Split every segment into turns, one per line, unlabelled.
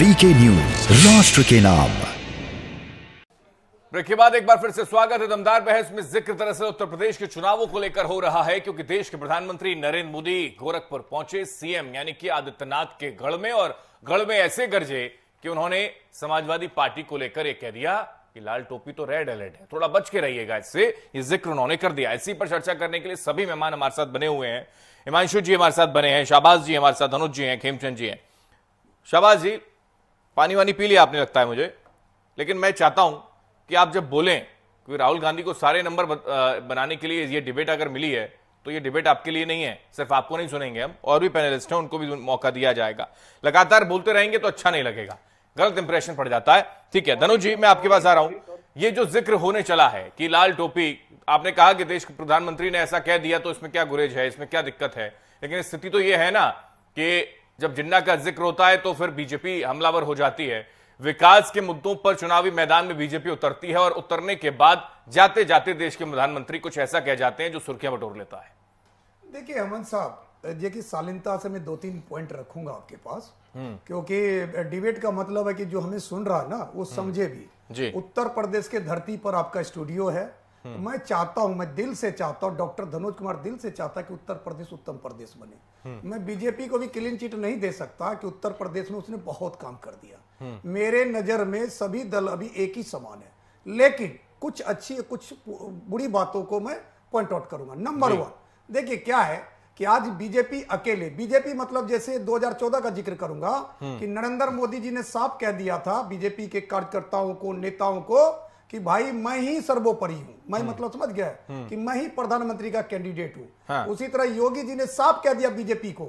VK news, राष्ट्र के नाम।
ब्रेक के बाद एक बार फिर से स्वागत है। दमदार बहस में जिक्र दरअसल उत्तर प्रदेश के चुनावों को लेकर हो रहा है, क्योंकि देश के प्रधानमंत्री नरेंद्र मोदी गोरखपुर पहुंचे। सीएम यानी कि आदित्यनाथ के गढ़ में, और गढ़ में ऐसे गरजे कि उन्होंने समाजवादी पार्टी को लेकर यह कह दिया कि लाल टोपी तो रेड अलर्ट है, थोड़ा बच के रहिएगा इससे। ये जिक्र उन्होंने कर दिया। इसी पर चर्चा करने के लिए सभी मेहमान हमारे साथ बने हुए हैं। हिमांशु जी हमारे साथ बने हैं, शाहबाज जी हमारे साथ, धनुष जी हैं, खेमचंद जी हैं। शाहबाज जी, पानी वानी पी लिया आपने लगता है मुझे, लेकिन मैं चाहता हूं कि आप जब बोलें, क्योंकि राहुल गांधी को सारे नंबर बनाने के लिए ये डिबेट अगर मिली है तो ये डिबेट आपके लिए नहीं है, सिर्फ आपको नहीं सुनेंगे हम, और भी पैनलिस्ट हैं उनको भी मौका दिया जाएगा। लगातार बोलते रहेंगे तो अच्छा नहीं लगेगा, गलत इंप्रेशन पड़ जाता है। ठीक है धनुष जी, मैं आपके पास आ रहा हूं। ये जो जिक्र होने चला है कि लाल टोपी, आपने कहा कि देश के प्रधानमंत्री ने ऐसा कह दिया तो इसमें क्या गुरेज है, इसमें क्या दिक्कत है, लेकिन स्थिति तो यह है ना कि जब जिन्ना का जिक्र होता है तो फिर बीजेपी हमलावर हो जाती है। विकास के मुद्दों पर चुनावी मैदान में बीजेपी उतरती है, और उतरने के बाद जाते जाते देश के प्रधानमंत्री कुछ ऐसा कह जाते हैं जो सुर्खियां बटोर लेता है।
देखिए हेमंत साहब, ये कि शालीनता से मैं 2-3 पॉइंट रखूंगा आपके पास, क्योंकि डिबेट का मतलब है कि जो हमें सुन रहा है ना वो समझे भी। उत्तर प्रदेश के धरती पर आपका स्टूडियो है। मैं चाहता हूं, मैं दिल से चाहता हूं, डॉक्टर धनुष कुमार दिल से चाहता है कि उत्तर प्रदेश उत्तम प्रदेश बने। मैं बीजेपी को भी क्लीन चिट नहीं दे सकता कि उत्तर प्रदेश में उसने बहुत काम कर दिया। मेरे नजर में सभी दल अभी एक ही समान है, लेकिन कुछ अच्छी कुछ बुरी बातों को मैं पॉइंट आउट करूंगा। नंबर 1, देखिए क्या है कि आज बीजेपी अकेले, बीजेपी मतलब जैसे 2014 का जिक्र करूंगा कि नरेंद्र मोदी जी ने साफ कह दिया था बीजेपी के कार्यकर्ताओं को, नेताओं को कि भाई मैं ही सर्वोपरि हूं। मैं मतलब समझ गया कि मैं ही प्रधानमंत्री का कैंडिडेट हूं।
हाँ।
उसी तरह योगी जी ने साफ कह दिया बीजेपी को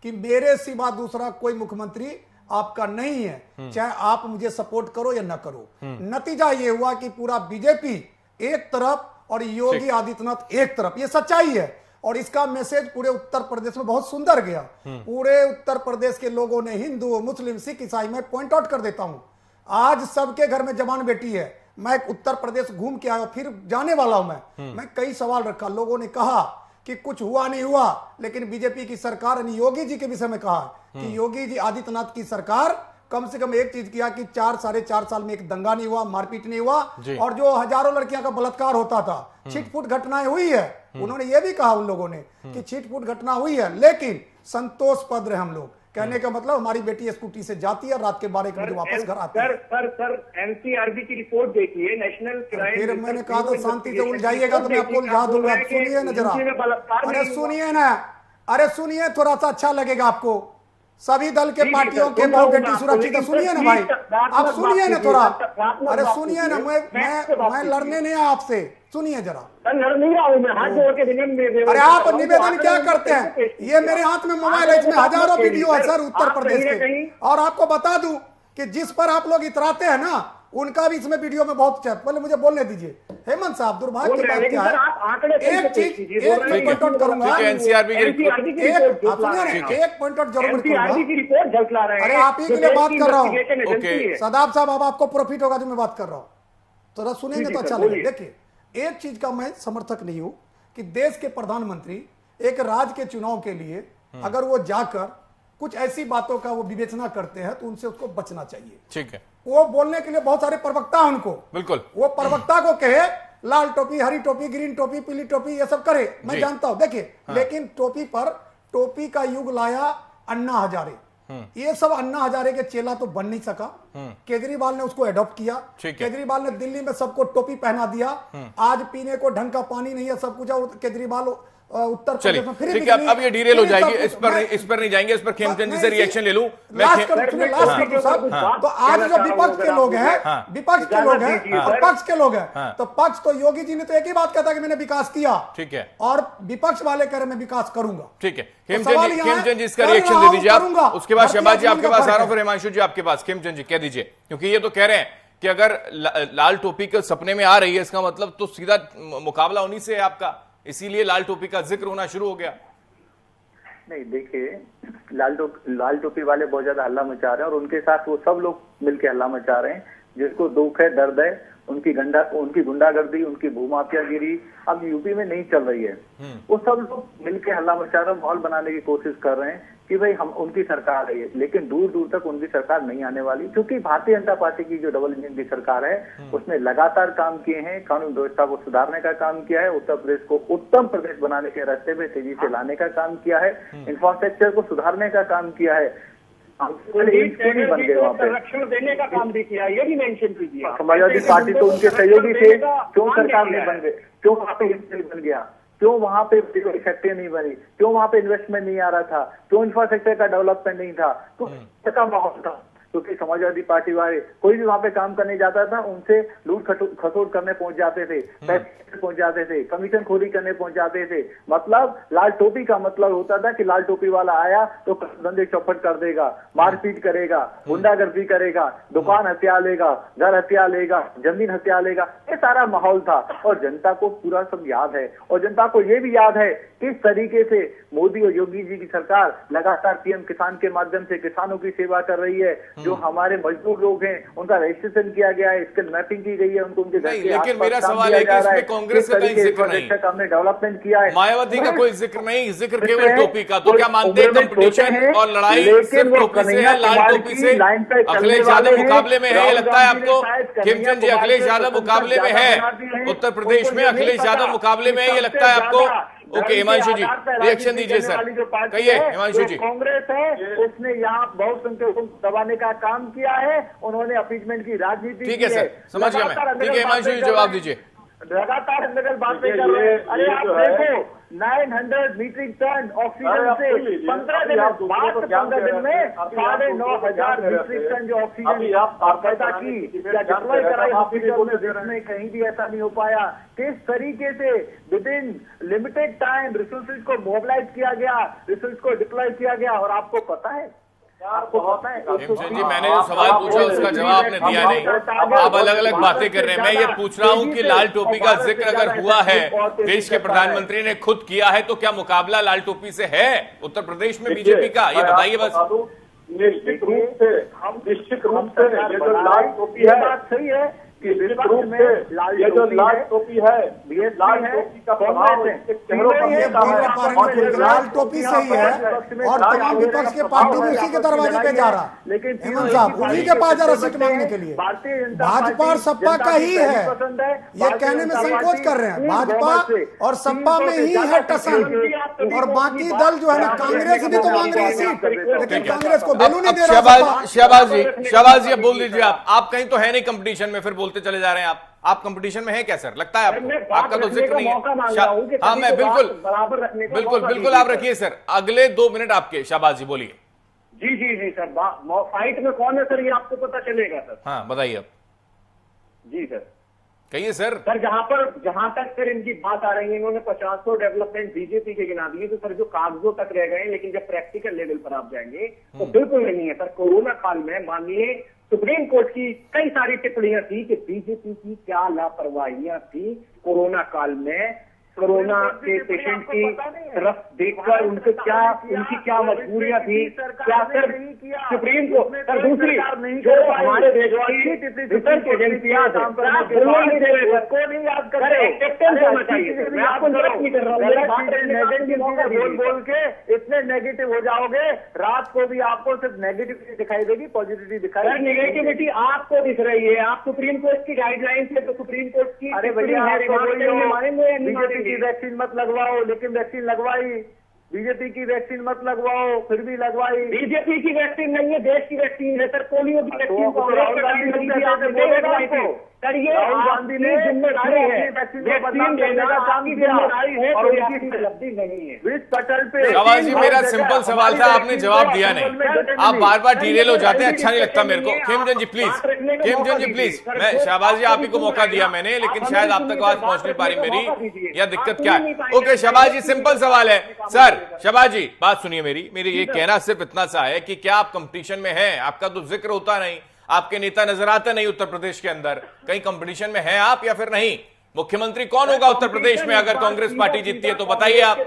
कि मेरे सिवा दूसरा कोई मुख्यमंत्री आपका नहीं है, चाहे आप मुझे सपोर्ट करो या ना करो। नतीजा ये हुआ कि पूरा बीजेपी एक तरफ और योगी आदित्यनाथ एक तरफ। ये सच्चाई है, और इसका मैसेज पूरे उत्तर प्रदेश में बहुत सुंदर गया। पूरे उत्तर प्रदेश के लोगों ने, हिंदू, मुस्लिम, सिख, ईसाई, मैं पॉइंट आउट कर देता हूं, आज सबके घर में जवान बेटी है। मैं उत्तर प्रदेश घूम के आया, फिर जाने वाला हूं। मैं कई सवाल रखा, लोगों ने कहा कि कुछ हुआ नहीं हुआ, लेकिन बीजेपी की सरकार ने योगी जी के विषय में कहा कि योगी जी आदित्यनाथ की सरकार कम से कम एक चीज किया कि 4-4.5 साल में एक दंगा नहीं हुआ, मारपीट नहीं हुआ, और जो हजारों लड़कियों का बलात्कार होता था, छिटपुट घटनाएं हुई है। उन्होंने ये भी कहा उन लोगों ने कि छिटपुट घटना हुई है, लेकिन संतोष पद रहे हम लोग। कहने का मतलब हमारी बेटी स्कूटी से जाती है, रात के 12 बजे वापस घर आती है।
सर एनसीआरबी की रिपोर्ट देखिए, नेशनल क्राइम।
फिर मैंने कहा था शांति से उलझाइएगा तो मैं आपको उलझा दूंगा। सुनिए ना जरा, अरे सुनिए ना, अरे सुनिए, थोड़ा सा अच्छा लगेगा आपको। सभी दल के पार्टियों के बहु बेटी सुरक्षित है। सुनिए ना भाई, आप सुनिए ना थोड़ा, अरे सुनिए ना, मैं लड़ने नहीं आया आपसे, सुनिए जरा। अरे आप निवेदन क्या करते हैं? ये मेरे हाथ में मोबाइल है, इसमें हजारों वीडियो है सर उत्तर प्रदेश के, और आपको बता दूं कि जिस पर आप लोग इतराते हैं ना, उनका भी इसमें वीडियो में बहुत अच्छा है। पहले मुझे बोलने दीजिए हेमंत साहब, दुर्भाग्य की बात क्या है, एक चीज एक पॉइंट आउट करूंगा, एक पॉइंट आउट जरूर करूंगा। अरे आप ही के लिए बात कर रहा हूँ सदाब साहब, अब आपको प्रॉफिट होगा जो मैं बात कर रहा हूँ, तो सुनेंगे तो अच्छा लगेगा। देखिए, एक चीज का मैं समर्थक नहीं हूं कि देश के प्रधानमंत्री एक राज्य के चुनाव के लिए अगर वो जाकर कुछ ऐसी बातों का वो विवेचना करते हैं तो उनसे उसको बचना चाहिए।
ठीक है,
वो बोलने के लिए बहुत सारे प्रवक्ता हैं उनको, बिल्कुल वो प्रवक्ता को कहे लाल टोपी, हरी टोपी, ग्रीन टोपी, पीली टोपी, ये सब करे, मैं जानता हूं। देखिए लेकिन टोपी पर, टोपी का युग लाया अन्ना हजारे, ये सब अन्ना हजारे के चेला तो बन नहीं सका। केजरीवाल ने उसको एडॉप्ट किया, केजरीवाल ने दिल्ली में सबको टोपी पहना दिया। आज पीने को ढंग का पानी नहीं है, सब कुछ, और केजरीवाल उत्तर प्रदेश में फिर
ठीक है। अब ये डिटेल हो जाएगी, इस पर नहीं जाएंगे, इस पर खेमचंद जी से रिएक्शन ले लूं।
लास्ट कर साहब, तो आज जो विपक्ष के लोग हैं, विपक्ष के लोग हैं और पक्ष के लोग हैं, तो पक्ष तो योगी जी ने तो एक ही बात कहता कि मैंने विकास किया, ठीक है, और विपक्ष वाले कह रहे मैं विकास करूंगा। ठीक है, खेमचंद जी इसका रिएक्शन दे दीजिए आप, उसके बाद शहबाज जी आपके पास आ रहा हूं, फिर हिमांशु जी आपके पास। खेमचंद जी कह दीजिए, क्योंकि ये तो कह रहे हैं कि अगर लाल टोपी के सपने में आ रही है, इसका मतलब तो सीधा मुकाबला उन्हीं से है आपका, इसीलिए लाल टोपी का जिक्र होना शुरू हो गया।
नहीं देखिए, लाल टोपी वाले बहुत ज्यादा हल्ला मचा रहे हैं, और उनके साथ वो सब लोग मिलकर हल्ला मचा रहे हैं, जिसको दुख है, दर्द है, उनकी गुंडागर्दी, उनकी भूमाफियागिरी अब यूपी में नहीं चल रही है। वो सब लोग मिलकर हल्ला मचा रहे हैं, माहौल बनाने की कोशिश कर रहे हैं कि भाई हम उनकी सरकार है, लेकिन दूर दूर तक उनकी सरकार नहीं आने वाली, क्योंकि भारतीय जनता पार्टी की जो डबल इंजन की सरकार है उसने लगातार काम किए हैं, कानून व्यवस्था को सुधारने का काम किया है, उत्तर प्रदेश को उत्तम प्रदेश बनाने के रास्ते में तेजी से लाने का काम किया है, इंफ्रास्ट्रक्चर को सुधारने का काम किया है,
संरक्षण देने का काम भी किया, ये भी मेंशन कीजिए।
समाजवादी पार्टी तो उनके सहयोगी थे, क्यों सरकार नहीं बन गए, क्यों वहां पे बन गया, क्यों वहां पे फैक्ट्री नहीं बनी, क्यों वहां पे इन्वेस्टमेंट नहीं आ रहा था, क्यों इंफ्रास्ट्रक्चर का डेवलपमेंट नहीं था, तो का माहौल था, क्योंकि समाजवादी पार्टी वाले कोई भी वहां पे काम करने जाता था उनसे लूट खसोट करने पहुंच जाते थे, पैसे पहुंच जाते थे, कमीशन खोरी करने पहुंच जाते थे। मतलब लाल टोपी का मतलब होता था कि लाल टोपी वाला आया तो धंधे चौपट कर देगा, मारपीट करेगा, गुंडागर्दी करेगा, दुकान हत्या लेगा, घर हत्या लेगा, जमीन हत्या लेगा, ये सारा माहौल था। और जनता को पूरा सब याद है, और जनता को ये भी याद है किस तरीके से मोदी और योगी जी की सरकार लगातार पीएम किसान के माध्यम से किसानों की सेवा कर रही है। जो हमारे मजदूर लोग हैं उनका रजिस्ट्रेशन किया गया है, स्किल मैपिंग की गई है, उनको उनके घर के
लेकिन मेरा सवाल है कि इसमें कांग्रेस का कहीं जिक्र नहीं,
हमने डेवलपमेंट किया है,
मायावती का कोई जिक्र नहीं, जिक्र केवल टोपी का। तो क्या मानते हैं कंपटीशन और लड़ाई सिर्फ टोपी से है, लाल टोपी से? अखिलेश यादव मुकाबले में है, ये लगता है आपको? खिमचंद जी, अखिलेश यादव मुकाबले में है उत्तर प्रदेश में, अखिलेश यादव मुकाबले में है, ये लगता है आपको? ओके, हिमांशु जी रिएक्शन दीजिए सर, कहिए हिमांशु जी।
कांग्रेस है उसने यहाँ बहुसंख्यकों को दबाने का काम किया है, उन्होंने अपीजमेंट की राजनीति की है।
ठीक है सर, समझ गया मैं। ठीक है हिमांशु जी, जवाब दीजिए।
लगातार अंदर बातें कर रहे हैं। अरे आप देखो 900 मीट्रिक टन ऑक्सीजन से 15 दिन बाद 15 दिन में 9,500 मीट्रिक टन जो ऑक्सीजन पैदा की या डिप्लॉय कराई हॉस्पिटल में, जिसमें कहीं भी ऐसा नहीं हो पाया। किस तरीके से with in limited time resources को मोबिलाइज किया गया, रिसोर्स को डिप्लॉय किया गया। और आपको पता है, आपको पता है
हेमचंद जी, मैंने जो सवाल पूछा उसका जवाब आपने दिया नहीं। आप अलग अलग बातें कर रहे हैं। मैं ये पूछ रहा हूं कि लाल टोपी का जिक्र अगर हुआ है, देश के प्रधानमंत्री ने खुद किया है, तो क्या मुकाबला लाल टोपी से है उत्तर प्रदेश में बीजेपी का? ये बताइए बस।
निश्चित रूप से ये जो लाल टोपी है,
बात सही है कि
निश्चित रूप से ये जो लाल टोपी है, लाल टोपी का प्रभाव चेहरों पर
लाल टोपी से ही है, और तमाम विपक्ष के पार्टी भी उसी के दरवाजे पे जा रहा।
लेकिन
हेमंत साहब उन्हीं के पास जा रहा सीट मांगने के लिए। भाजपा और सपा का ही है, ये कहने में संकोच कर रहे हैं। भाजपा और सपा में ही है टसन, और बाकी दल जो है ना, कांग्रेस भी तो मांग रही है सीट, लेकिन कांग्रेस को वैल्यू नहीं दे रहा।
शहबाज जी अब बोल दीजिए। आप कहीं तो है नहीं कंपटीशन में, फिर बोलते चले जा रहे हैं। आप कंपटीशन में है क्या सर? लगता है आपको? आपका तो जिक्र नहीं है। हाँ, मैं बिल्कुल आप रखिए सर। अगले 2 मिनट आपके। शहबाज जी बोलिए।
जी सर, फाइट में कौन है सर, ये आपको पता चलेगा सर।
हाँ बताइए अब।
जी सर,
कहिए सर।
जहां तक फिर इनकी बात आ रही है, इन्होंने 50 डेवलपमेंट बीजेपी के गिना दिए, तो सर जो कागजों तक रह गए, लेकिन जब प्रैक्टिकल लेवल पर आप जाएंगे तो बिल्कुल नहीं है सर। कोरोना काल में माननीय सुप्रीम कोर्ट की कई सारी टिप्पणियां थी कि बीजेपी की क्या लापरवाहियां थी कोरोना काल में, कोरोना के पेशेंट की तरफ देखकर उनकी क्या मजबूरियां थी, क्या सर सुप्रीम कोर्ट। सर दूसरी जो हमारे देश की रिसर्च एजेंसियां नहीं दे रहे, को नहीं याद कर रहे, एक्सेप्टेंस होना चाहिए। मैं आपको इंटरेक्ट नहीं कर रहा हूँ, बोल के इतने नेगेटिव हो जाओगे, रात को भी आपको सिर्फ नेगेटिविटी दिखाई देगी, पॉजिटिविटी दिखाई। नेगेटिविटी आपको दिख रही है, आप सुप्रीम कोर्ट की गाइडलाइन से, तो सुप्रीम कोर्ट की अरे भैया बीजेपी की वैक्सीन मत लगवाओ, लेकिन वैक्सीन लगवाई। बीजेपी की वैक्सीन मत लगवाओ, फिर भी लगवाई। बीजेपी की वैक्सीन नहीं है, देश की वैक्सीन है सर। पोलियो की वैक्सीन को राहुल गांधी राहुल गांधी ने जिम्मेदारी है, वैक्सीन देने का काम किया, और उनकी उपलब्धि नहीं है। विश्व पटल पे
शहबाज जी, मेरा सिंपल सवाल था, आपने जवाब दिया नहीं। आप बार बार डिरेल हो जाते हैं, अच्छा नहीं लगता मेरे को। खेमचंद जी प्लीज। मैं शहबाज जी आप ही को मौका दिया मैंने, लेकिन शायद आप तक आवाज पहुंच नहीं पा रही मेरी, या दिक्कत क्या है? ओके शहबाज जी, सिंपल सवाल है सर। शहबाज जी बात सुनिए मेरी ये कहना सिर्फ इतना सा है कि क्या आप कंपटीशन में हैं? आपका तो जिक्र होता नहीं, आपके नेता नजर आते नहीं उत्तर प्रदेश के अंदर। कहीं कंपटीशन में हैं आप या फिर नहीं? मुख्यमंत्री कौन होगा उत्तर प्रदेश में अगर कांग्रेस पार्टी जीतती है तो? बताइए आप,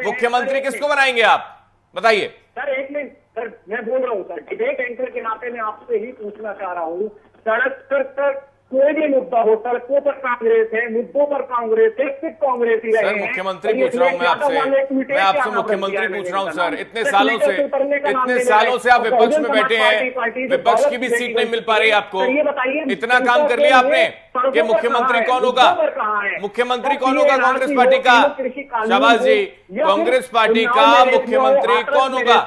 मुख्यमंत्री किसको बनाएंगे आप? बताइए
सर। एक मिनट सर, मैं बोल रहा हूँ सर, डिबेट एंकर के नाते मैं आपसे ही पूछना चाह रहा हूँ, सड़क पर कोई भी मुद्दा हो, सड़कों पर कांग्रेस है, मुद्दों पर कांग्रेस है, सिर्फ कांग्रेस ही रहे
सर
हैं।
मुख्यमंत्री पूछ रहा हूं मैं आपसे मुख्यमंत्री पूछ रहा हूं सर, इतने सालों से आप विपक्ष में बैठे हैं, विपक्ष की भी सीट नहीं मिल पा रही आपको, इतना काम कर लिया आपने कि मुख्यमंत्री कौन होगा, मुख्यमंत्री कौन होगा कांग्रेस पार्टी का? शाबाश जी, कांग्रेस पार्टी का मुख्यमंत्री कौन होगा?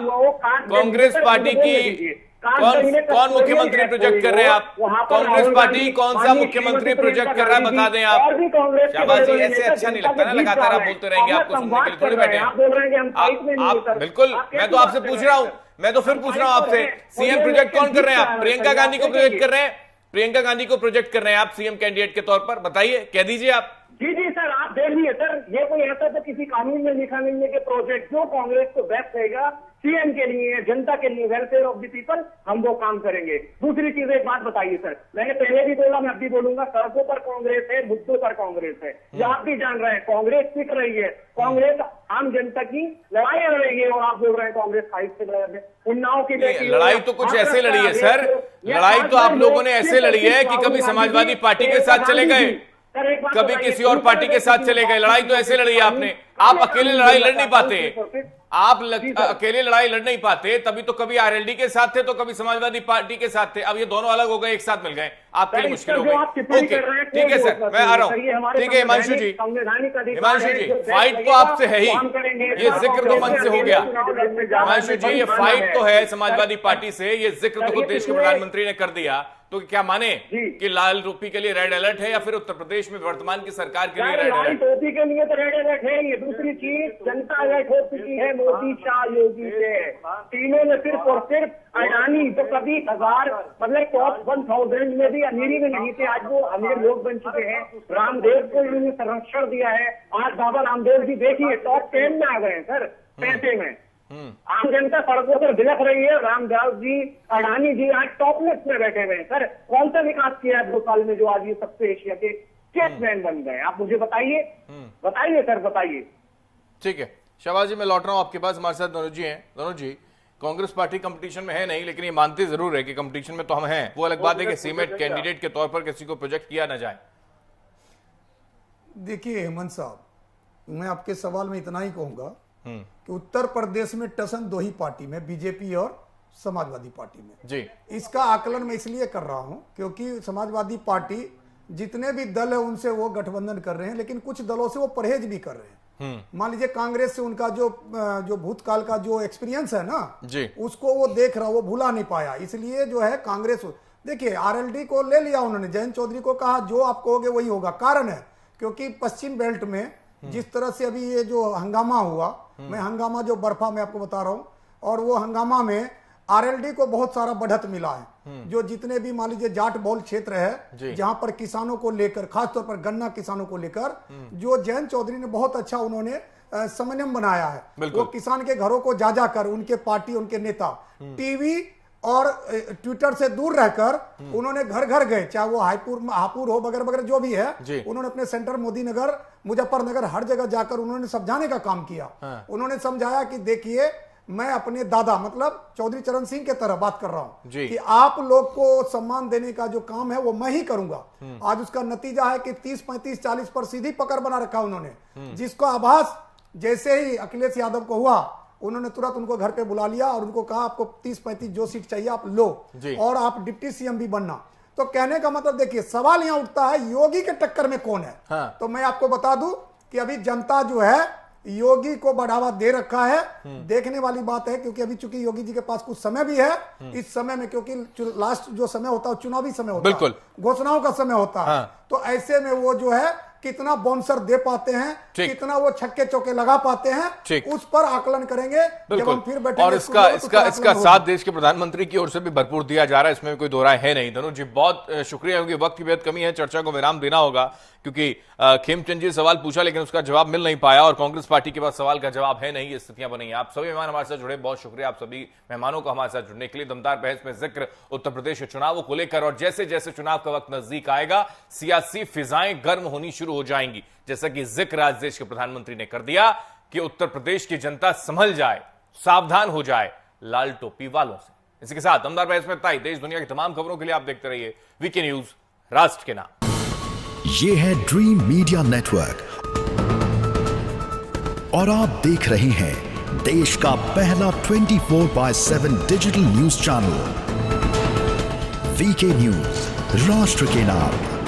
कांग्रेस पार्टी की कौन मुख्यमंत्री प्रोजेक्ट कर रहे हैं आप? कांग्रेस पार्टी कौन सा मुख्यमंत्री प्रोजेक्ट कर रहा है, बता दें आप। शाबाश जी, ऐसे अच्छा नहीं लगता ना, लगातार आप बोलते रहेंगे, आपको सुनने के लिए थोड़ी बैठे हैं आप। बिल्कुल, मैं तो आपसे पूछ रहा हूं, मैं तो फिर पूछ रहा हूं आपसे, सीएम प्रोजेक्ट कौन कर रहे हैं आप? प्रियंका गांधी को प्रोजेक्ट कर रहे हैं, प्रियंका गांधी को प्रोजेक्ट कर रहे हैं आप सीएम कैंडिडेट के तौर पर, बताइए, कह दीजिए आप।
जी जी सर, आप देख लीजिए सर, ये कोई ऐसा तो किसी कानून में लिखा नहीं है कि प्रोजेक्ट जो कांग्रेस को बेस्ट रहेगा सीएम के लिए, जनता के लिए, वेलफेयर ऑफ द पीपल, हम वो काम करेंगे। दूसरी चीज एक बात बताइए सर, मैंने पहले भी बोला, मैं अब भी बोलूंगा, सड़कों पर कांग्रेस है, मुद्दों पर कांग्रेस है, ये आप भी जान रहे हैं। कांग्रेस टिक रही है, कांग्रेस आम जनता की लड़ाई लड़ रही है, और आप बोल रहे हैं कांग्रेस फाइट से लड़ रही है। उन्नाव की
लड़ाई तो कुछ ऐसे लड़ी है सर, लड़ाई तो आप लोगों ने ऐसे लड़ी है कि कभी समाजवादी पार्टी के साथ चले गए, कभी किसी और पार्टी के साथ चले गए, लड़ाई तो ऐसे लड़ी है आपने। आप अकेले लड़ाई लड़ नहीं पाते, अकेले लड़ाई लड़ नहीं पाते, तभी तो कभी आरएलडी के साथ थे तो कभी समाजवादी पार्टी के साथ थे, अब ये दोनों अलग हो गए, एक साथ मिल गए, आपके लिए मुश्किल हो गई। ओके, ठीक है सर, मैं आ रहा हूं, ठीक है हिमांशु जी, फाइट तो आपसे है ही, ये जिक्र तो मन से हो गया हिमांशु जी, ये फाइट तो है समाजवादी पार्टी से, ये जिक्र तो खुद देश के प्रधानमंत्री ने कर दिया, तो क्या माने कि लाल टोपी के लिए रेड अलर्ट है या फिर उत्तर प्रदेश में वर्तमान की सरकार के लिए रेड अलर्ट?
टोपी के लिए तो रेड अलर्ट है। ये दूसरी चीज, जनता अलर्ट हो चुकी है मोदी, शाह, योगी से। तीनों ने सिर्फ और सिर्फ अडानी, जो कभी हजार मतलब टॉप 1000 में भी अमीरी में नहीं थे, आज वो अमीर लोग बन चुके हैं। रामदेव को इन्होंने संरक्षण दिया है, आज बाबा रामदेव जी देखिए टॉप 10 में आ गए हैं सर, पैसे में। आम जनता सड़कों पर बिलख रही है, रामदेव जी, अडानी जी आज टॉप लिस्ट में बैठे हुए हैं सर। कौन सा विकास किया है 2 साल में जो आज ये सबसे एशिया के चेयरमैन बन गए? आप मुझे बताइए, बताइए सर, बताइए।
ठीक है शाबाश जी, मैं लौट रहा हूं आपके पास, हमारे साथ दोनों जी हैं। दोनों जी, कांग्रेस पार्टी कंपटीशन में है नहीं, लेकिन ये मानते जरूर है कि कंपटीशन में तो हम हैं। वो अलग बात है कि सीमेंट कैंडिडेट के तौर पर किसी को प्रोजेक्ट किया ना जाए।
देखिए हेमंत साहब, मैं आपके सवाल में इतना ही कहूंगा कि उत्तर प्रदेश में टसन 2 ही पार्टी में, बीजेपी और समाजवादी पार्टी में
जी।
इसका आकलन मैं इसलिए कर रहा हूं क्योंकि समाजवादी पार्टी जितने भी दल है उनसे वो गठबंधन कर रहे हैं, लेकिन कुछ दलों से वो परहेज भी कर रहे हैं। मान लीजिए कांग्रेस से उनका जो भूतकाल का जो एक्सपीरियंस है ना
जी,
उसको वो देख रहा, वो भुला नहीं पाया, इसलिए जो है कांग्रेस, देखिए आरएलडी को ले लिया उन्होंने, जयंत चौधरी को कहा जो आप कहोगे वही होगा। कारण है क्योंकि पश्चिम बेल्ट में जिस तरह से अभी ये जो हंगामा हुआ, मैं हंगामा जो बर्फा मैं आपको बता रहा हूं, और वो हंगामा में आरएलडी को बहुत सारा बढ़त मिला है। जो जितने भी मान लीजिए जाट बहुल क्षेत्र है जहां पर किसानों को लेकर, खासतौर पर गन्ना किसानों को लेकर, जो जयंत चौधरी ने बहुत अच्छा उन्होंने समन्वय बनाया है। वो किसान के घरों को जा जाकर उनके पार्टी, उनके नेता टीवी और ट्विटर से दूर रहकर उन्होंने घर घर गए, चाहे वो हापुड़ हो, वगैरह वगैरह जो भी है, उन्होंने अपने सेंटर मोदी नगर, मुजफ्फरनगर, हर जगह जाकर उन्होंने समझाने का काम किया। उन्होंने समझाया कि देखिए मैं अपने दादा मतलब चौधरी चरण सिंह के तरह बात कर रहा हूं कि आप लोग को सम्मान देने का जो काम है वो मैं ही करूंगा। आज उसका नतीजा है कि 30, 35, 40 पर सीधी पकड़ बना रखा उन्होंने, जिसको आभास जैसे ही अखिलेश यादव को हुआ उन्होंने तुरंत उनको घर पे बुला लिया और उनको कहा आपको 30-35 जो सीट चाहिए आप लो और आप डिप्टी सीएम भी बनना। तो कहने का मतलब देखिए सवाल यहां उठता है योगी के टक्कर में कौन है। तो मैं आपको बता दूं कि अभी जनता जो है योगी को बढ़ावा दे रखा है। देखने वाली बात है क्योंकि अभी चूंकि योगी जी के पास कुछ समय भी है, इस समय में क्योंकि लास्ट जो समय होता है चुनावी समय होता है, घोषणाओं का समय होता है, तो ऐसे में वो जो है कितना बाउंसर दे पाते हैं, कितना वो छक्के चौके लगा पाते हैं, उस पर आकलन करेंगे जब हम फिर बैठेंगे।
और इसका साथ देश के प्रधानमंत्री की ओर से भी भरपूर दिया जा रहा है, इसमें कोई दो राय है नहीं। धनु जी बहुत शुक्रिया, क्योंकि वक्त की बेहद कमी है, चर्चा को विराम देना होगा, क्योंकि खेमचंद जी सवाल पूछा लेकिन उसका जवाब मिल नहीं पाया और कांग्रेस पार्टी के पास सवाल का जवाब है नहीं, ये स्थितियां बनी हैं। आप सभी मेहमान हमारे साथ जुड़े, बहुत शुक्रिया आप सभी मेहमानों को हमारे साथ जुड़ने के लिए। दमदार बहस में जिक्र उत्तर प्रदेश के चुनावों को लेकर, और जैसे जैसे चुनाव का वक्त नजदीक आएगा सियासी फिजाएं गर्म होनी शुरू हो जाएंगी, जैसा कि जिक्र आज देश के प्रधानमंत्री ने कर दिया कि उत्तर प्रदेश की जनता संभल जाए, सावधान हो जाए लाल टोपी वालों से। इसी के साथ दमदार बहस में इतना ही। देश दुनिया की तमाम खबरों के लिए आप देखते रहिए वीके न्यूज राष्ट्र के नाम।
ये है ड्रीम मीडिया नेटवर्क और आप देख रहे हैं देश का पहला 24/7 digital news channel VK news, राष्ट्र के नाम।